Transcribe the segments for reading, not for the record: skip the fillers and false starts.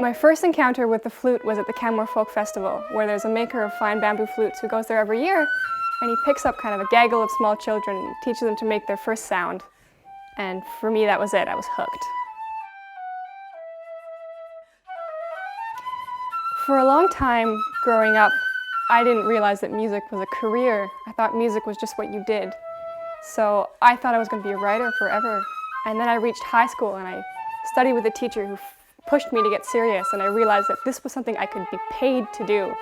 My first encounter with the flute was at the Canmore Folk Festival, where there's a maker of fine bamboo flutes who goes there every year, and he picks up kind of a gaggle of small children and teaches them to make their first sound. And for me, that was it. I was hooked. For a long time growing up, I didn't realize that music was a career. I thought music was just what you did. So I thought I was going to be a writer forever. And then I reached high school and I studied with a teacher who pushed me to get serious, and I realized that this was something I could be paid to do.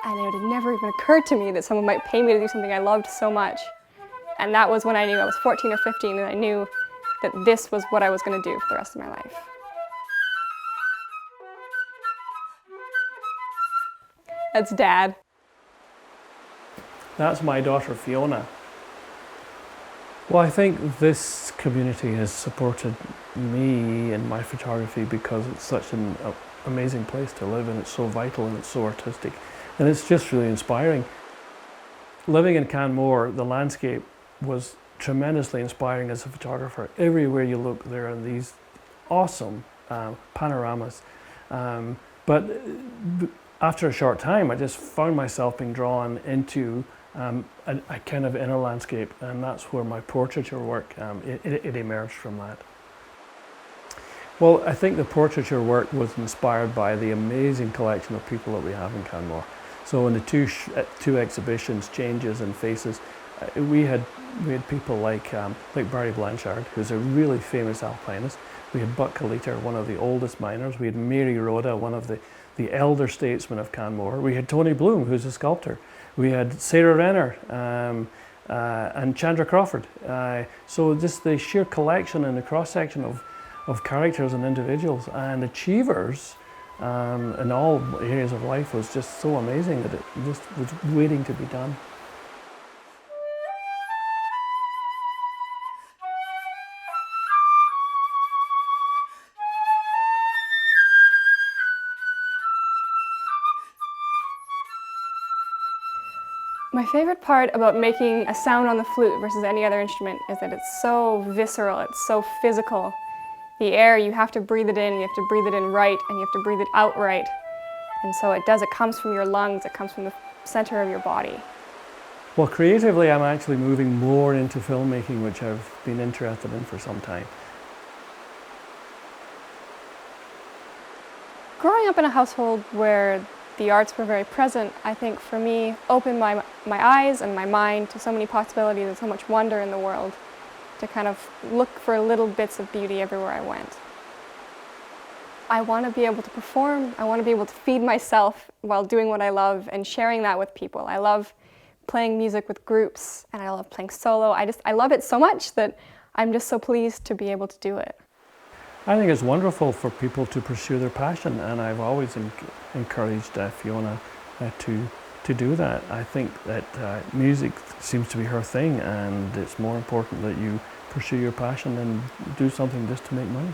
And it had never even occurred to me that someone might pay me to do something I loved so much. And that was when I knew I was 14 or 15, and I knew that this was what I was going to do for the rest of my life. That's Dad. That's my daughter Fiona. Well, I think this community has supported me in my photography because it's such an amazing place to live, and it's so vital and it's so artistic, and it's just really inspiring. Living in Canmore, the landscape was tremendously inspiring as a photographer. Everywhere you look, there are these awesome panoramas. But after a short time, I just found myself being drawn into a kind of inner landscape, and that's where my portraiture work, it emerged from that. Well, I think the portraiture work was inspired by the amazing collection of people that we have in Canmore. So in the two exhibitions, Changes and Faces, we had people like Barry Blanchard, who's a really famous alpinist. We had Buck Kaliter, one of the oldest miners. We had Mary Rhoda, one of the elder statesmen of Canmore. We had Tony Bloom, who's a sculptor. We had Sarah Renner and Chandra Crawford. So just the sheer collection and the cross-section of characters and individuals and achievers in all areas of life was just so amazing that it just was waiting to be done. My favorite part about making a sound on the flute versus any other instrument is that it's so visceral, it's so physical. The air, you have to breathe it in, you have to breathe it in right, and you have to breathe it out right. And so it comes from your lungs, it comes from the center of your body. Well, creatively, I'm actually moving more into filmmaking, which I've been interested in for some time. Growing up in a household where the arts were very present, I think for me, opened my eyes and my mind to so many possibilities and so much wonder in the world, to kind of look for little bits of beauty everywhere I went. I want to be able to perform, I want to be able to feed myself while doing what I love and sharing that with people. I love playing music with groups, and I love playing solo. I love it so much that I'm just so pleased to be able to do it. I think it's wonderful for people to pursue their passion, and I've always encouraged Fiona to do that. I think that music seems to be her thing, and it's more important that you pursue your passion than do something just to make money.